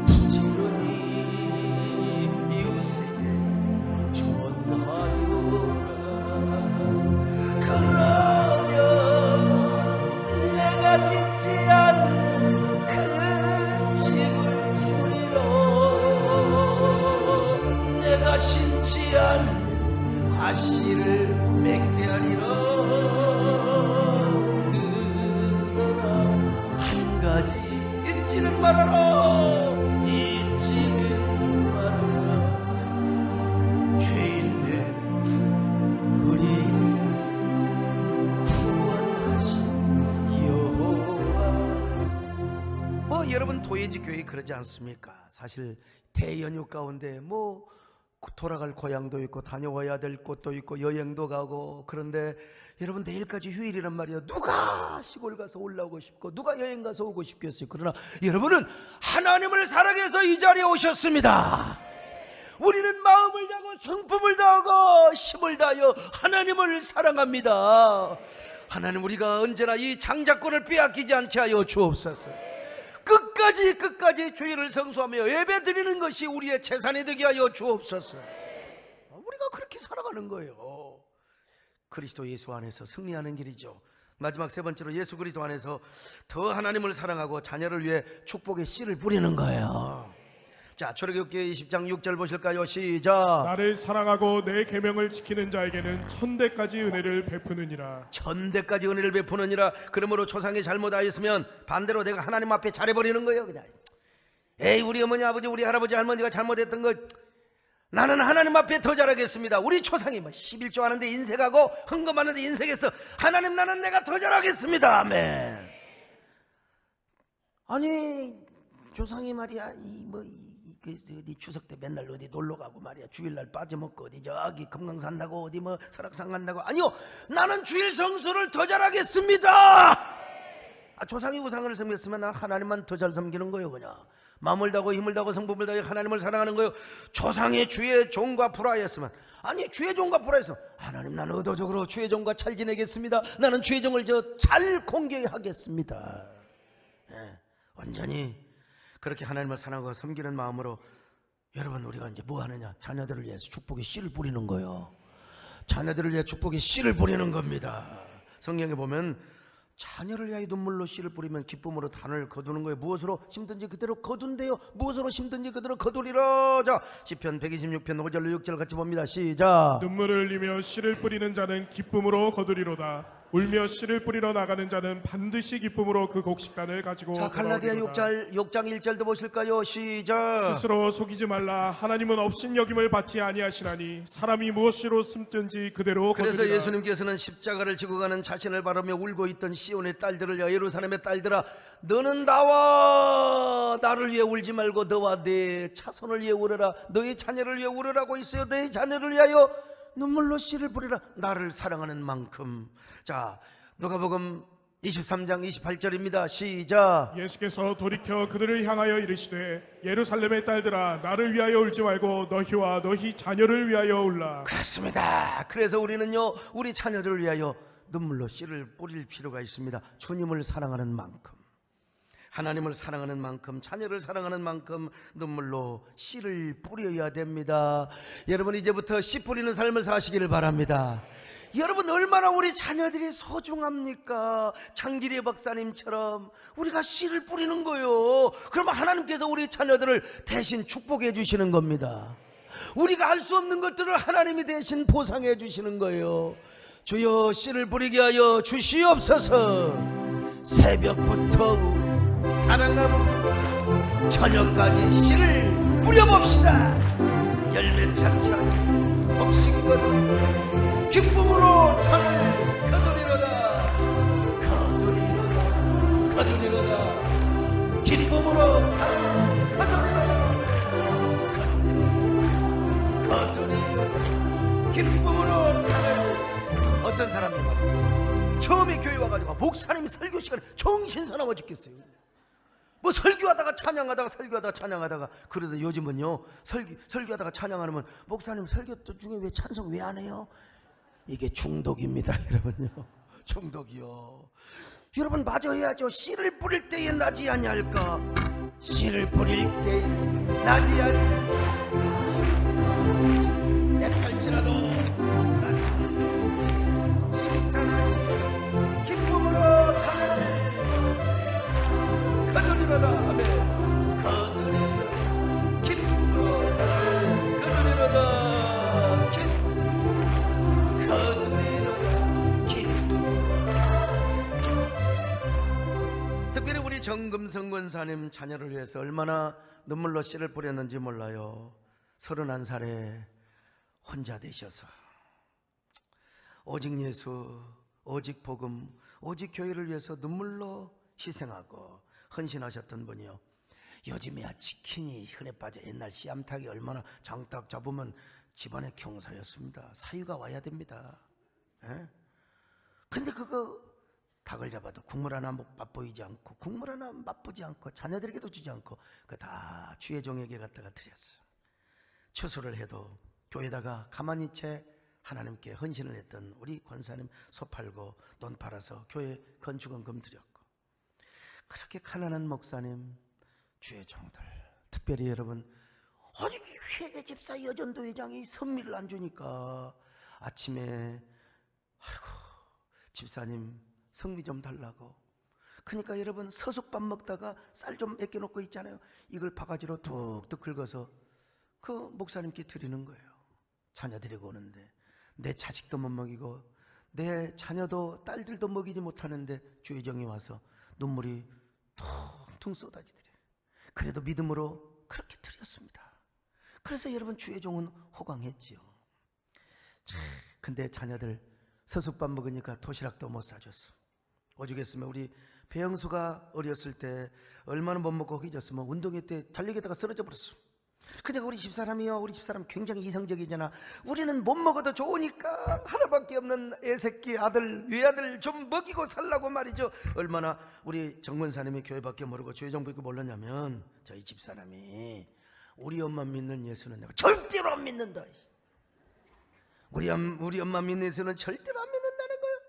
부지런히 이웃에게 전하여라. 그러면 내가 짓지 않는 큰 집을 주리라. 내가 심지 않는 과실을 맺게 하리라. 그러나 한 가지 잊지는 말아라. 잊지는 말아라. 죄인된 우리 구원하신 여호와. 여러분 도예지 교회 그러지 않습니까? 사실 대연휴 가운데 돌아갈 고향도 있고 다녀와야 될 곳도 있고 여행도 가고, 그런데 여러분 내일까지 휴일이란 말이에요. 누가 시골 가서 올라오고 싶고 누가 여행 가서 오고 싶겠어요? 그러나 여러분은 하나님을 사랑해서 이 자리에 오셨습니다. 우리는 마음을 다하고 성품을 다하고 힘을 다하여 하나님을 사랑합니다. 하나님, 우리가 언제나 이 장자권을 빼앗기지 않게 하여 주옵소서. 끝까지 주의를 성수하며 예배 드리는 것이 우리의 재산이 되게 하여 주옵소서. 우리가 그렇게 살아가는 거예요. 그리스도 예수 안에서 승리하는 길이죠. 마지막 세 번째로 예수 그리스도 안에서 더 하나님을 사랑하고 자녀를 위해 축복의 씨를 뿌리는 거예요. 자, 출애굽기 20장 6절 보실까요? 시작. 나를 사랑하고 내 계명을 지키는 자에게는 천대까지 은혜를 베푸느니라. 천대까지 은혜를 베푸느니라. 그러므로 조상이 잘못하였으면 반대로 내가 하나님 앞에 잘해버리는 거예요. 그냥 에이, 우리 어머니 아버지 우리 할아버지 할머니가 잘못했던 거 나는 하나님 앞에 더 잘하겠습니다. 우리 조상이 11조 하는데 인색하고 헌금하는데 인색해서 하나님, 나는 내가 더 잘하겠습니다. 아멘. 아니 조상이 말이야 어디 추석 때 맨날 어디 놀러 가고 말이야, 주일날 빠져먹고 어디 저기 금강산 간다고 어디 설악산 간다고. 아니요, 나는 주일 성수를 더 잘하겠습니다. 조상이 우상을 섬겼으면 난 하나님만 더 잘 섬기는 거예요. 그냥 마음을 다하고 힘을 다하고 성품을 다하여 하나님을 사랑하는 거예요. 조상이 주의 종과 불화했으면, 아니 주의 종과 불화했으면 하나님, 나는 의도적으로 주의 종과 잘 지내겠습니다. 나는 주의 종을 잘 공개하겠습니다. 완전히 그렇게 하나님을 사랑하고 섬기는 마음으로 여러분 우리가 이제 뭐 하느냐? 자녀들을 위해서 축복의 씨를 뿌리는 거예요. 자녀들을 위해 축복의 씨를 뿌리는 겁니다. 성경에 보면 자녀를 위하여 눈물로 씨를 뿌리면 기쁨으로 단을 거두는 거예요. 무엇으로 심든지 그대로 거둔대요. 무엇으로 심든지 그대로 거두리라. 자, 시편 126편 5절로 6절 같이 봅니다. 시작. 눈물을 흘리며 씨를 뿌리는 자는 기쁨으로 거두리로다. 울며 씨를 뿌리러 나가는 자는 반드시 기쁨으로 그 곡식단을 가지고 자, 갈라디아 6장 1절도 보실까요? 시작. 스스로 속이지 말라. 하나님은 업신여김을 받지 아니하시나니 사람이 무엇으로 숨든지 그대로 그래서 거두리라. 예수님께서는 십자가를 지고 가는 자신을 바라며 울고 있던 시온의 딸들을, 예루살렘의 딸들아, 너는 나와 나를 위해 울지 말고 너와 내 자손을 위해 울어라. 너의 자녀를 위해 울으라고 있어요. 너의 자녀를 위하여 눈물로 씨를 뿌리라. 나를 사랑하는 만큼. 자, 누가복음 23장 28절입니다. 시작. 예수께서 돌이켜 그들을 향하여 이르시되 예루살렘의 딸들아, 나를 위하여 울지 말고 너희와 너희 자녀를 위하여 울라. 그렇습니다. 그래서 우리는요, 우리 자녀들을 위하여 눈물로 씨를 뿌릴 필요가 있습니다. 주님을 사랑하는 만큼, 하나님을 사랑하는 만큼, 자녀를 사랑하는 만큼 눈물로 씨를 뿌려야 됩니다. 여러분 이제부터 씨 뿌리는 삶을 사시기를 바랍니다. 여러분 얼마나 우리 자녀들이 소중합니까? 장기리 박사님처럼 우리가 씨를 뿌리는 거예요. 그러면 하나님께서 우리 자녀들을 대신 축복해 주시는 겁니다. 우리가 알 수 없는 것들을 하나님이 대신 보상해 주시는 거예요. 주여 씨를 뿌리게 하여 주시옵소서. 새벽부터 사랑하고 저녁까지 씨를 뿌려봅시다. 열매 차차 복식이거든 기쁨으로 터를 거두리로다. 거두리로다 거두리로다 기쁨으로 터를 거두리로다. 거두리로다 기쁨으로 터를. 어떤 사람이 처음에 교회 와가지고 목사님이 설교 시간에 정신사나워 죽겠어요. 뭐 설교하다가 찬양하다가 설교하다가 찬양하다가. 그러다 요즘은요 설교하다가 찬양하면 목사님 설교 중에 왜 찬송 왜 안 해요? 이게 중독입니다 여러분요. 중독이요. 여러분 마저 해야죠. 씨를 뿌릴 때에 나지 아니할까. 씨를 뿌릴 때에 나지 아니할까. 애탈지라도 칭찬 기쁨으로 하늘 거두리로다. 아멘. 거두리로다 기쁨으로 하늘 거두리로다. 거두리로다 기쁨. 특별히 우리 정금성 권사님 자녀를 위해서 얼마나 눈물로 씨를 뿌렸는지 몰라요. 31살에 혼자 되셔서 오직 예수, 오직 복음, 오직 교회를 위해서 눈물로 희생하고 헌신하셨던 분이요. 요즘에야 치킨이 흔해 빠져. 옛날 씨암탉이 얼마나 장딱 잡으면 집안의 경사였습니다. 사유가 와야 됩니다. 예? 근데 그거 닭을 잡아도 국물 하나 맛보이지 않고 국물 하나 맛보지 않고 자녀들에게도 주지 않고 그 다 주의 종에게 갖다가 드렸어요. 추수를 해도 교회다가 가만히 채 하나님께 헌신을 했던 우리 권사님 소 팔고 돈 팔아서 교회 건축원금 드렸고. 그렇게 가난한 목사님 주의 종들, 특별히 여러분 아니 회계 집사 여전도 회장이 선미를 안 주니까 아침에 아이고 집사님 성미 좀 달라고. 그러니까 여러분 서숙밥 먹다가 쌀 좀 아껴놓고 있잖아요. 이걸 바가지로 툭툭 긁어서 그 목사님께 드리는 거예요. 자녀 데리고 오는데 내 자식도 못 먹이고 내 자녀도 딸들도 먹이지 못하는데 주의 종이 와서 눈물이 퉁퉁 쏟아지더래요. 그래도 믿음으로 그렇게 드렸습니다. 그래서 여러분 주의 종은 호강했지요. 근데 자녀들 서숙밥 먹으니까 도시락도 못 사줬어. 오죽했으면 우리 배영수가 어렸을 때 얼마나 못 먹고 허기졌으면 운동회 때 달리기다가 쓰러져 버렸어. 근데 우리 집사람이요, 우리 집사람 굉장히 이성적이잖아. 우리는 못 먹어도 좋으니까 하나밖에 없는 애새끼 아들 외아들 좀 먹이고 살라고 말이죠. 얼마나 우리 정권사님이 교회밖에 모르고 주의정부밖에 몰랐냐면 저희 집사람이 우리 엄마 믿는 예수는 내가 절대로 안 믿는다. 우리 엄마 믿는 예수는 절대로 안 믿는다는 거예요.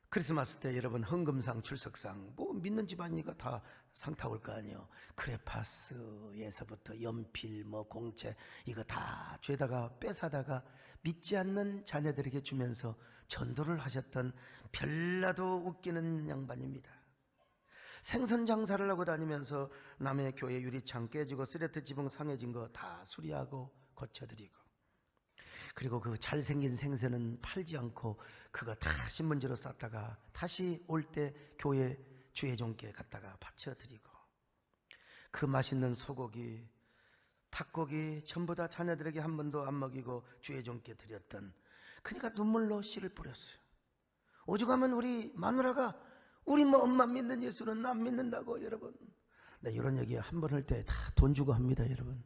크리스마스 때 여러분 헌금상 출석상 뭐 믿는 집안이니까 다 상 타올 거 아니에요. 크레파스에서부터 연필 뭐 공채 이거 다 죄다가 뺏어다가 믿지 않는 자녀들에게 주면서 전도를 하셨던 별나도 웃기는 양반입니다. 생선 장사를 하고 다니면서 남의 교회 유리창 깨지고 쓰레트 지붕 상해진 거 다 수리하고 고쳐드리고, 그리고 그 잘생긴 생선은 팔지 않고 그거 다 신문지로 쌌다가 다시 올 때 교회 주의 종께 갖다가 바쳐드리고, 그 맛있는 소고기 닭고기 전부 다 자녀들에게 한 번도 안 먹이고 주의 종께 드렸던, 그러니까 눈물로 씨를 뿌렸어요. 오죽하면 우리 마누라가 우리 뭐 엄마 믿는 예수는 안 믿는다고. 여러분 네, 이런 얘기 한 번 할 때 다 돈 주고 합니다. 여러분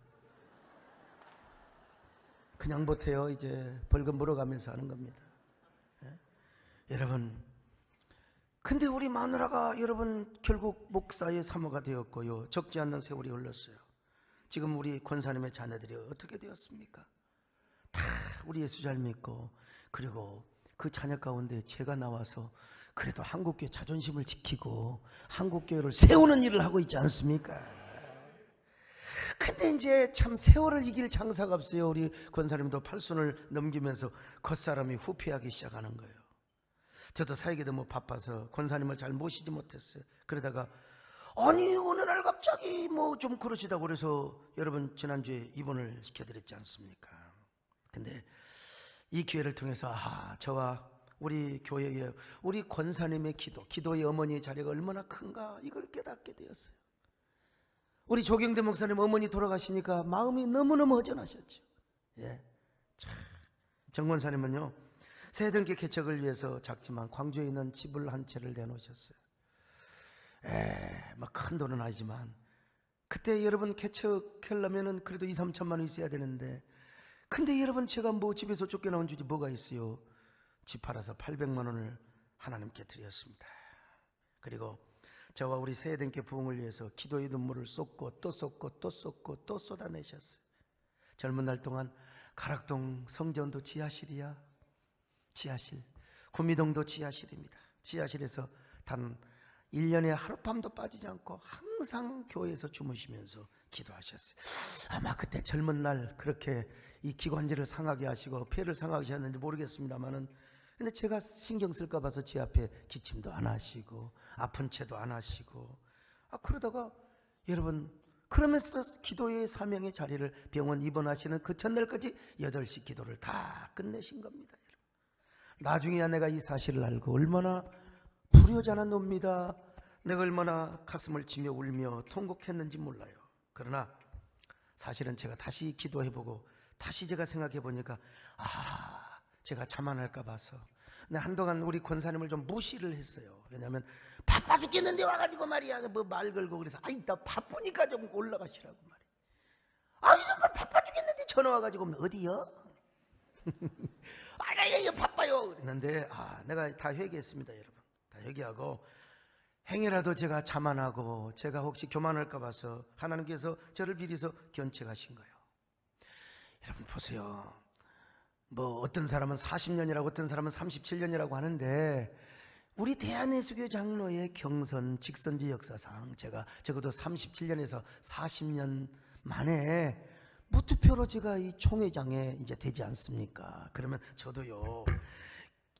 그냥 못해요. 이제 벌금 물어가면서 하는 겁니다. 예? 여러분 근데 우리 마누라가 여러분 결국 목사의 사모가 되었고요, 적지 않는 세월이 흘렀어요. 지금 우리 권사님의 자녀들이 어떻게 되었습니까? 다 우리 예수 잘 믿고, 그리고 그 자녀 가운데 제가 나와서 그래도 한국교회 자존심을 지키고 한국교회를 세우는 일을 하고 있지 않습니까? 근데 이제 참 세월을 이길 장사가 없어요. 우리 권사님도 8순을 넘기면서 겉사람이 후퇴하기 시작하는 거예요. 저도 사역이 너무 바빠서 권사님을 잘 모시지 못했어요. 그러다가 아니 어느 날 갑자기 뭐 좀 그러시다고 그래서 여러분 지난주에 입원을 시켜드렸지 않습니까? 근데 이 기회를 통해서 저와 우리 교회에 우리 권사님의 기도의 어머니의 자리가 얼마나 큰가 이걸 깨닫게 되었어요. 우리 조경대 목사님 어머니 돌아가시니까 마음이 너무너무 허전하셨죠. 예. 참, 정 권사님은요 세등교 개척을 위해서 작지만 광주에 있는 집을 한 채를 내놓으셨어요. 뭐 큰 돈은 아니지만 그때 여러분 개척하려면은 그래도 2, 3천만 원 있어야 되는데, 근데 여러분 제가 뭐 집에서 쫓겨나온 주지 뭐가 있어요. 집 팔아서 800만 원을 하나님께 드렸습니다. 그리고 저와 우리 세대께 부흥을 위해서 기도의 눈물을 쏟고 또 쏟고 또 쏟고 또 쏟아내셨어요. 젊은 날 동안 가락동 성전도 지하실이야. 지하실. 구미동도 지하실입니다. 지하실에서 단 1년에 하룻밤도 빠지지 않고 항상 교회에서 주무시면서 기도하셨어요. 아마 그때 젊은 날 그렇게 이 기관지를 상하게 하시고 폐를 상하게 하셨는지 모르겠습니다만은, 근데 제가 신경 쓸까 봐서 제 앞에 기침도 안 하시고 아픈 채도 안 하시고, 그러다가 여러분 그러면서 기도의 사명의 자리를 병원 입원하시는 그 첫날까지 8시 기도를 다 끝내신 겁니다. 여러분. 나중에야 내가 이 사실을 알고 얼마나 불효자는 놈이다, 내가 얼마나 가슴을 치며 울며 통곡했는지 몰라요. 그러나 사실은 제가 다시 기도해보고 다시 제가 생각해보니까 제가 자만할까 봐서 한동안 우리 권사님을 좀 무시를 했어요. 왜냐하면 바빠 죽겠는데 와가지고 말이야 뭐 말 걸고 그래서 나 바쁘니까 좀 올라가시라고 말이야. 정말 바빠 죽겠는데 전화 와가지고 어디요? 나 바빠요 그랬는데 내가 다 회개했습니다. 여러분 다 회개하고 행여라도 제가 자만하고 제가 혹시 교만할까 봐서 하나님께서 저를 비리서 견책하신 거예요. 여러분 보세요. 뭐 어떤 사람은 40년이라고 어떤 사람은 37년이라고 하는데 우리 대한예수교 장로의 경선 직선제 역사상 제가 적어도 37년에서 40년 만에 무투표로 제가 이 총회장에 이제 되지 않습니까? 그러면 저도요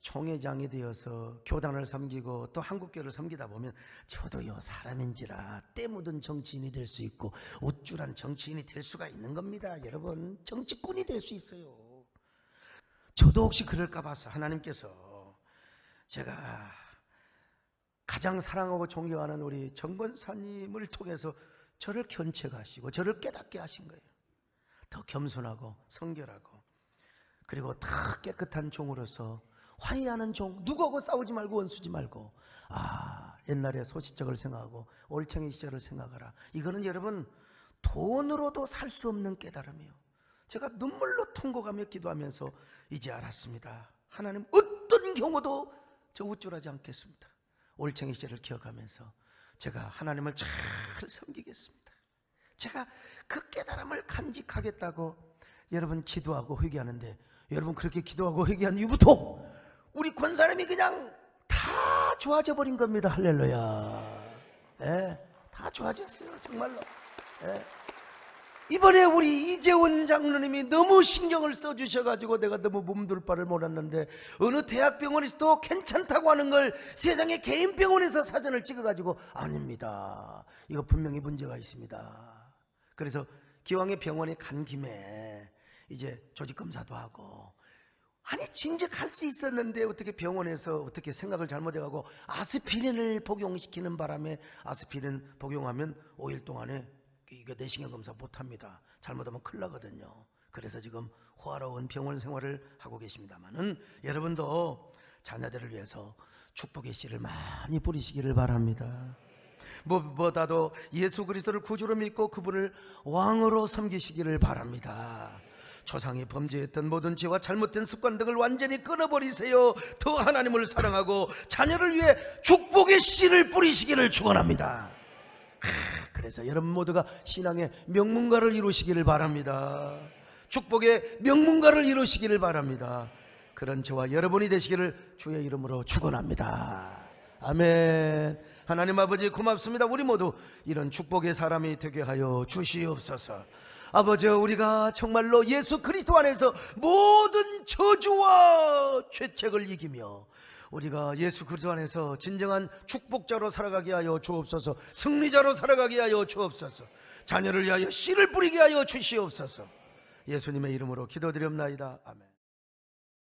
총회장이 되어서 교단을 섬기고 또 한국교를 섬기다 보면 저도요 사람인지라 때 묻은 정치인이 될 수 있고 우쭐한 정치인이 될 수가 있는 겁니다. 여러분 정치꾼이 될 수 있어요. 저도 혹시 그럴까 봐서 하나님께서 제가 가장 사랑하고 존경하는 우리 정 권사님을 통해서 저를 견책하시고 저를 깨닫게 하신 거예요. 더 겸손하고 성결하고 그리고 다 깨끗한 종으로서 화해하는 종, 누구하고 싸우지 말고 원수지 말고 옛날에 소시적을 생각하고 올챙이 시절을 생각하라. 이거는 여러분 돈으로도 살 수 없는 깨달음이에요. 제가 눈물로 통곡하며 기도하면서 이제 알았습니다. 하나님 어떤 경우도 저 우쭐하지 않겠습니다. 올챙이 시절을 기억하면서 제가 하나님을 잘 섬기겠습니다. 제가 그 깨달음을 간직하겠다고 여러분 기도하고 회개하는데, 여러분 그렇게 기도하고 회개한 이후부터 우리 권사님이 그냥 다 좋아져 버린 겁니다. 할렐루야. 다 좋아졌어요 정말로. 이번에 우리 이재원 장로님이 너무 신경을 써주셔가지고 내가 너무 몸둘 바를 몰랐는데, 어느 대학병원에서도 괜찮다고 하는 걸 세상에 개인 병원에서 사진을 찍어가지고 아닙니다, 이거 분명히 문제가 있습니다. 그래서 기왕에 병원에 간 김에 이제 조직검사도 하고, 진즉 수 있었는데 어떻게 병원에서 어떻게 생각을 잘못해가고 아스피린을 복용시키는 바람에 아스피린 복용하면 5일 동안에 이거 내시경 검사 못합니다. 잘못하면 큰일 나거든요. 그래서 지금 호화로운 병원 생활을 하고 계십니다만은 여러분도 자녀들을 위해서 축복의 씨를 많이 뿌리시기를 바랍니다. 무엇보다도 예수 그리스도를 구주로 믿고 그분을 왕으로 섬기시기를 바랍니다. 조상이 범죄했던 모든 죄와 잘못된 습관 등을 완전히 끊어버리세요. 더 하나님을 사랑하고 자녀를 위해 축복의 씨를 뿌리시기를 축원합니다. 그래서 여러분 모두가 신앙의 명문가를 이루시기를 바랍니다. 축복의 명문가를 이루시기를 바랍니다. 그런 저와 여러분이 되시기를 주의 이름으로 축원합니다. 아멘. 하나님 아버지 고맙습니다. 우리 모두 이런 축복의 사람이 되게 하여 주시옵소서. 아버지, 우리가 정말로 예수 그리스도 안에서 모든 저주와 죄책을 이기며 우리가 예수 그리스도 안에서 진정한 축복자로 살아가게 하여 주옵소서. 승리자로 살아가게 하여 주옵소서. 자녀를 위하여 씨를 뿌리게 하여 주시옵소서. 예수님의 이름으로 기도드리옵나이다. 아멘.